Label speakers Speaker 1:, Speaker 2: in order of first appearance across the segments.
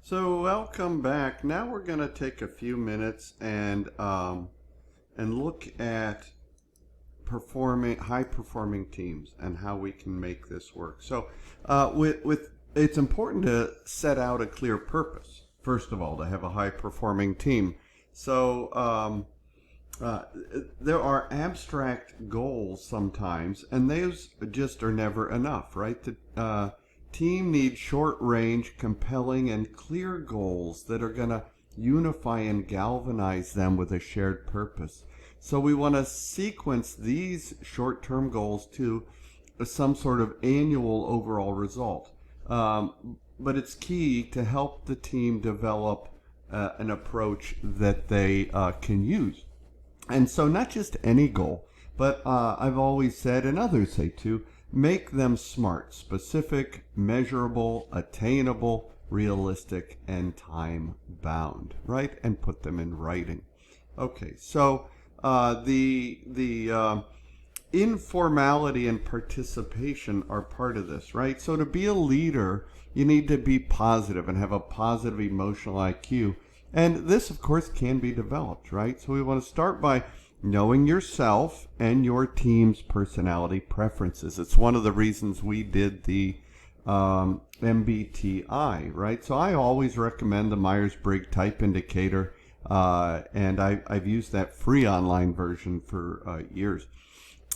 Speaker 1: So welcome back. Now we're going to take a few minutes and look at performing high performing teams and how we can make this work. So with it's important to set out a clear purpose. First of all, to have a high performing team. So uh, there are abstract goals sometimes, and those just are never enough, right? The team needs short range, compelling, and clear goals that are going to unify and galvanize them with a shared purpose. So we want to sequence these short term goals to some sort of annual overall result. But it's key to help the team develop an approach that they can use. And so, not just any goal, but I've always said, and others say too, make them smart, specific, measurable, attainable, realistic, and time bound, right? And put them in writing. Okay, so the informality and participation are part of this, right? So to be a leader, you need to be positive and have a positive emotional IQ. And this, of course, can be developed, right? So we want to start by knowing yourself and your team's personality preferences. It's one of the reasons we did the MBTI, right? So I always recommend the Myers-Briggs Type Indicator, and I've used that free online version for years.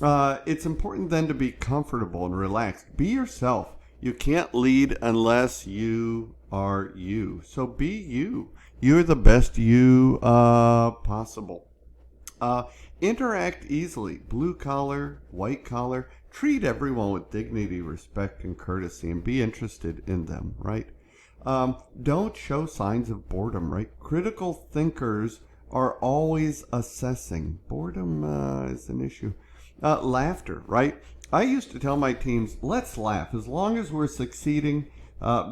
Speaker 1: It's important then to be comfortable and relaxed. Be yourself. You can't lead unless you are you. So be you. You're the best you possible. Interact easily. Blue collar, white collar. Treat everyone with dignity, respect, and courtesy, and be interested in them, right? Don't show signs of boredom, right? Critical thinkers are always assessing. Boredom is an issue. Laughter, right? I used to tell my teams, let's laugh as long as we're succeeding,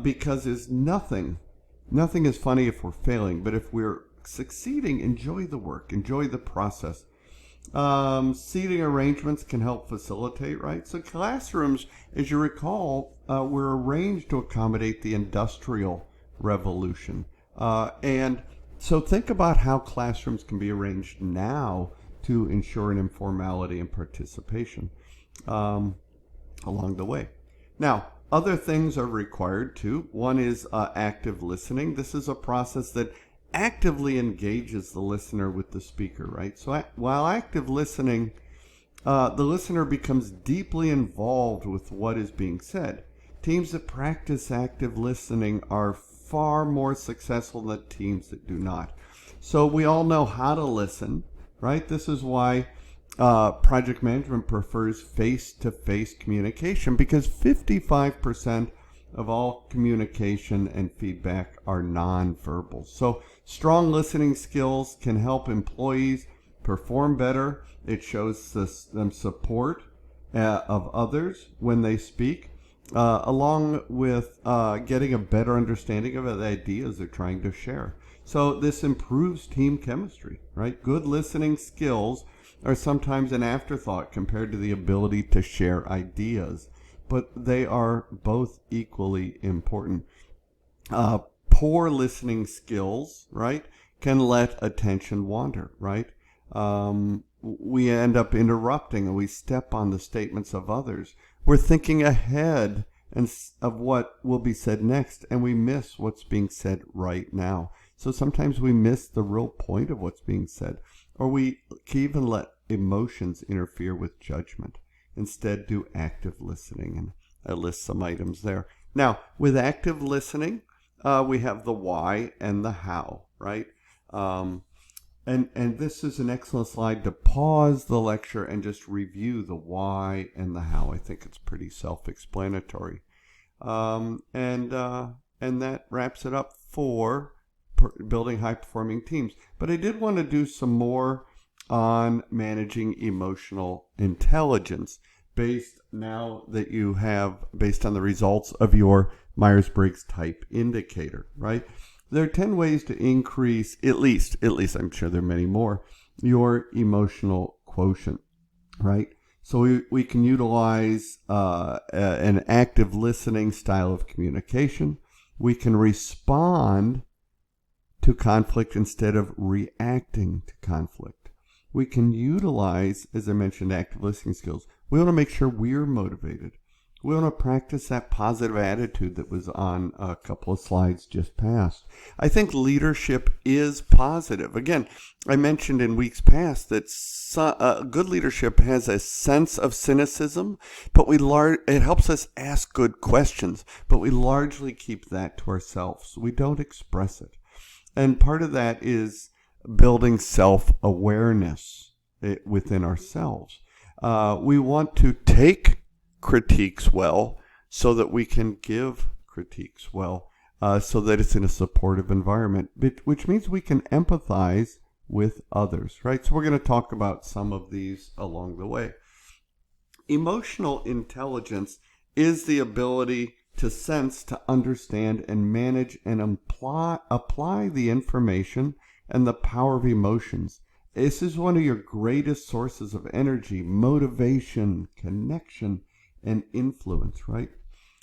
Speaker 1: because there's nothing is funny if we're failing, but if we're succeeding, enjoy the work, enjoy the process. Seating arrangements can help facilitate, right? So classrooms, as you recall, were arranged to accommodate the Industrial Revolution. And so think about how classrooms can be arranged now to ensure an informality and participation along the way. Now, other things are required too. One is active listening. This is a process that actively engages the listener with the speaker, right? So while active listening, the listener becomes deeply involved with what is being said. Teams that practice active listening are far more successful than teams that do not. So we all know how to listen, right? This is why project management prefers face-to-face communication, because 55% of all communication and feedback are nonverbal. So strong listening skills can help employees perform better. It shows them support of others when they speak, along with getting a better understanding of the ideas they're trying to share. So this improves team chemistry, right? Good listening skills are sometimes an afterthought compared to the ability to share ideas, but they are both equally important. Poor listening skills, right, can let attention wander, right? We end up interrupting and we step on the statements of others. We're thinking ahead of what will be said next, and we miss what's being said right now. So sometimes we miss the real point of what's being said, or we can even let emotions interfere with judgment. Instead, do active listening, and I list some items there. Now, with active listening, we have the why and the how, right? And this is an excellent slide to pause the lecture and just review the why and the how. I think it's pretty self-explanatory. And that wraps it up for building high-performing teams. But I did want to do some more on managing emotional intelligence based on the results of your Myers-Briggs Type Indicator, right? There are 10 ways to increase, at least I'm sure there are many more, your emotional quotient, right? So we can utilize an active listening style of communication. We can respond to conflict instead of reacting to conflict. We can utilize, as I mentioned, active listening skills. We want to make sure we're motivated. We want to practice that positive attitude that was on a couple of slides just past. I think leadership is positive. Again, I mentioned in weeks past that good leadership has a sense of cynicism, but it helps us ask good questions, but we largely keep that to ourselves. We don't express it. And part of that is building self-awareness within ourselves. We want to take critiques well so that we can give critiques well, so that it's in a supportive environment, which means we can empathize with others, right? So we're going to talk about some of these along the way. Emotional intelligence is the ability to sense, to understand, and manage and apply the information and the power of emotions. This is one of your greatest sources of energy, motivation, connection, and influence, right?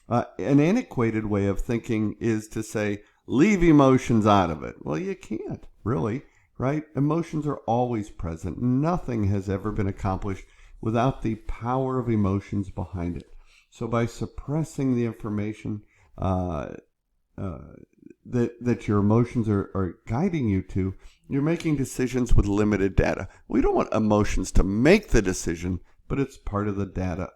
Speaker 1: An antiquated way of thinking is to say, leave emotions out of it. Well, you can't, really, right? Emotions are always present. Nothing has ever been accomplished without the power of emotions behind it. So by suppressing the information that your emotions are guiding you to, you're making decisions with limited data. We don't want emotions to make the decision, but it's part of the data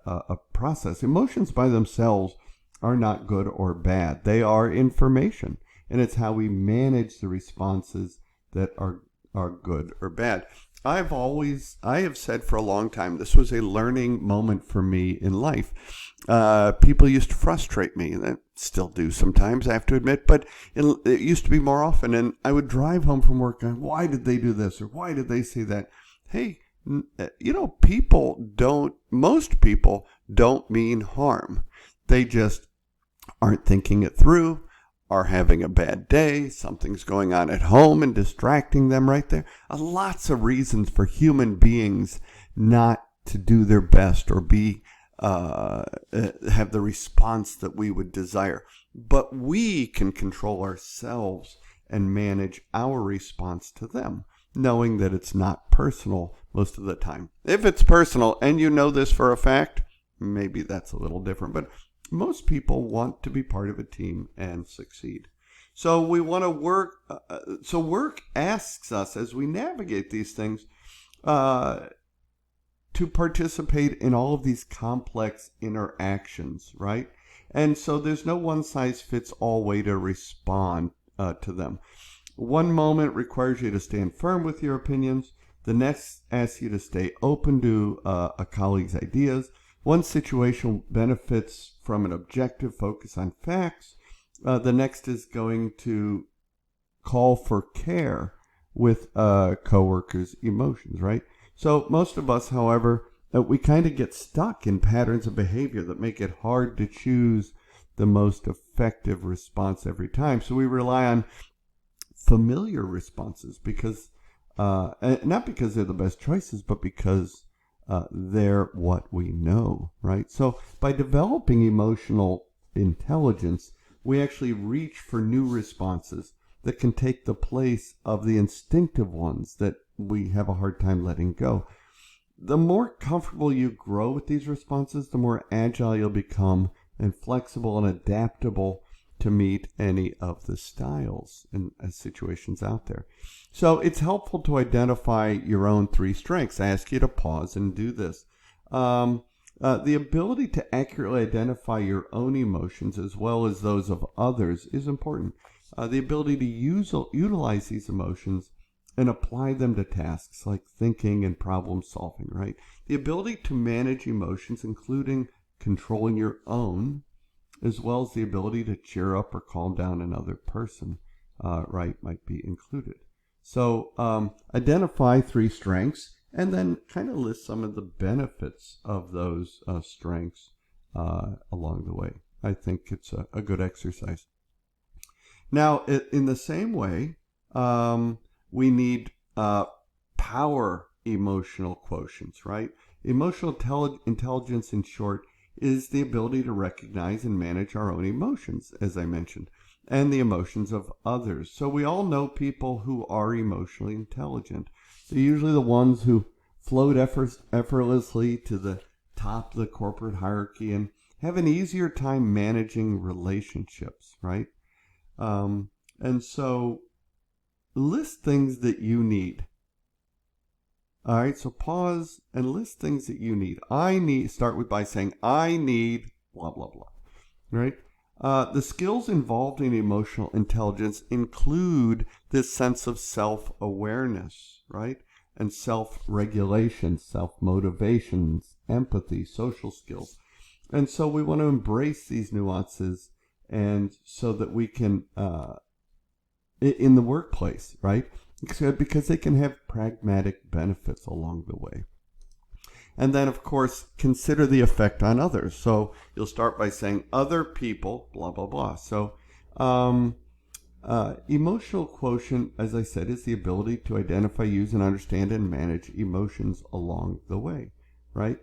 Speaker 1: process. Emotions by themselves are not good or bad. They are information, and it's how we manage the responses that are good or bad. I have said for a long time, this was a learning moment for me in life. People used to frustrate me, and I still do sometimes, I have to admit, but it used to be more often, and I would drive home from work going, why did they do this, or why did they say that? Hey, most people don't mean harm. They just aren't thinking it through, are having a bad day, something's going on at home and distracting them right there. Lots of reasons for human beings not to do their best or have the response that we would desire. But we can control ourselves and manage our response to them, knowing that it's not personal most of the time. If it's personal and you know this for a fact, maybe that's a little different. But most people want to be part of a team and succeed. So we want to work. So work asks us, as we navigate these things, to participate in all of these complex interactions, right? And so there's no one-size-fits-all way to respond to them. One moment requires you to stand firm with your opinions. The next asks you to stay open to a colleague's ideas. One situation benefits from an objective focus on facts. The next is going to call for care with coworkers' emotions, right? So most of us, however, we kind of get stuck in patterns of behavior that make it hard to choose the most effective response every time. So we rely on familiar responses because, not because they're the best choices, but because they're what we know, right? So by developing emotional intelligence, we actually reach for new responses that can take the place of the instinctive ones that we have a hard time letting go. The more comfortable you grow with these responses, the more agile you'll become and flexible and adaptable to meet any of the styles and situations out there. So it's helpful to identify your own 3 strengths. I ask you to pause and do this. The ability to accurately identify your own emotions as well as those of others is important. The ability to utilize these emotions and apply them to tasks like thinking and problem solving, right? The ability to manage emotions, including controlling your own, as well as the ability to cheer up or calm down another person, right, might be included. So identify 3 strengths and then kind of list some of the benefits of those strengths along the way. I think it's a good exercise. Now, in the same way, we need power emotional quotients, right? Emotional intelligence, in short, is the ability to recognize and manage our own emotions, as I mentioned. and the emotions of others. So we all know people who are emotionally intelligent. They're usually the ones who float effortlessly to the top of the corporate hierarchy and have an easier time managing relationships, right? And so list things that you need. All right, so pause and list things that you need. Start by saying, I need blah, blah, blah, right? The skills involved in emotional intelligence include this sense of self-awareness, right? And self-regulation, self-motivation, empathy, social skills. And so we want to embrace these nuances, and so that we can, in the workplace, right? Because they can have pragmatic benefits along the way. And then, of course, consider the effect on others. So you'll start by saying other people, blah, blah, blah. So emotional quotient, as I said, is the ability to identify, use, and understand and manage emotions along the way, right?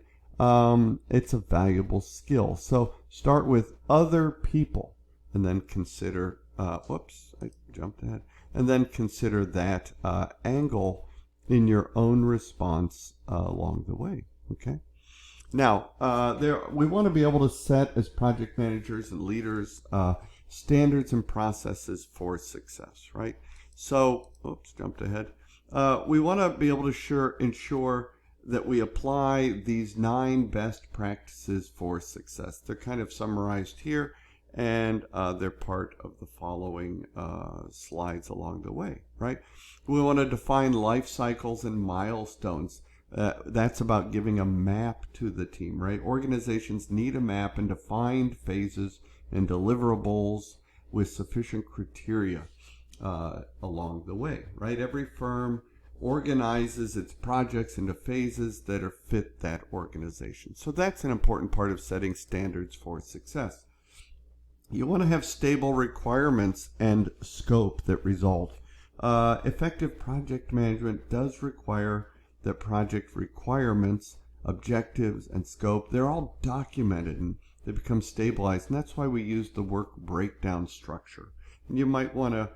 Speaker 1: It's a valuable skill. So start with other people, and then consider, whoops, I jumped ahead. And then consider that angle in your own response along the way. Okay. Now, we want to be able to set, as project managers and leaders, standards and processes for success, right? So, oops, jumped ahead. We want to be able to ensure that we apply these 9 best practices for success. They're kind of summarized here, and they're part of the following slides along the way, right? We want to define life cycles and milestones. That's about giving a map to the team, right? Organizations need a map and defined phases and deliverables with sufficient criteria along the way, right? Every firm organizes its projects into phases that fit that organization. So that's an important part of setting standards for success. You want to have stable requirements and scope that result. Effective project management does require that project requirements, objectives, and scope, they're all documented and they become stabilized. And that's why we use the work breakdown structure. And you might want to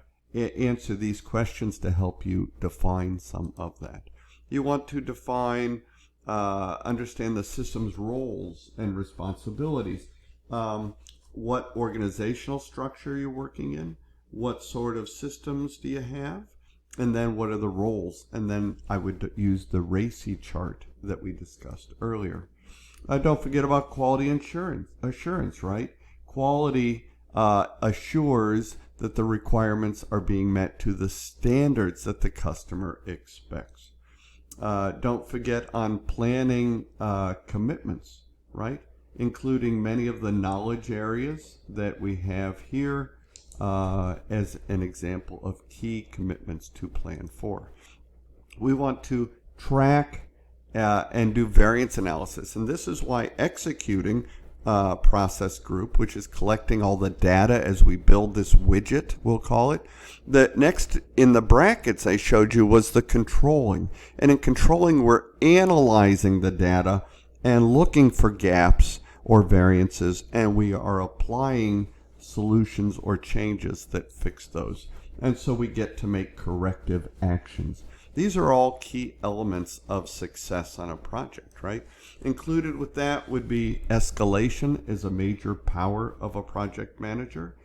Speaker 1: answer these questions to help you define some of that. You want to define, understand the system's roles and responsibilities. What organizational structure you're working in, what sort of systems do you have, and then what are the roles? And then I would use the RACI chart that we discussed earlier. Don't forget about quality assurance, right? Quality assures that the requirements are being met to the standards that the customer expects. Don't forget on planning commitments, right? Including many of the knowledge areas that we have here as an example of key commitments to plan for. We want to track and do variance analysis, and this is why executing process group, which is collecting all the data as we build this widget, we'll call it. The next in the brackets I showed you was the controlling, and in controlling we're analyzing the data and looking for gaps or variances, and we are applying solutions or changes that fix those. And so we get to make corrective actions. These are all key elements of success on a project, right? Included with that would be escalation is a major power of a project manager,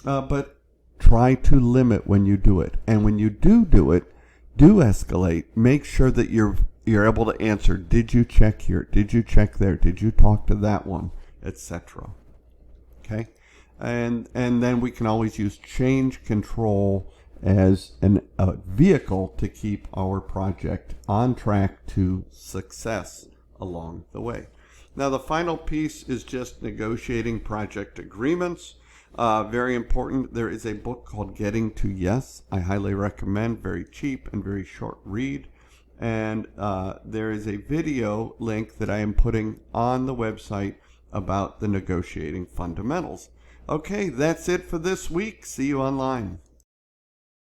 Speaker 1: but try to limit when you do it. And when you do it, do escalate. Make sure that you're able to answer, did you check here? Did you check there? Did you talk to that one? Etc. Okay? And then we can always use change control as a vehicle to keep our project on track to success along the way. Now the final piece is just negotiating project agreements. Very important. There is a book called Getting to Yes. I highly recommend. Very cheap and very short read. And there is a video link that I am putting on the website about the negotiating fundamentals. Okay, that's it for this week. See you online.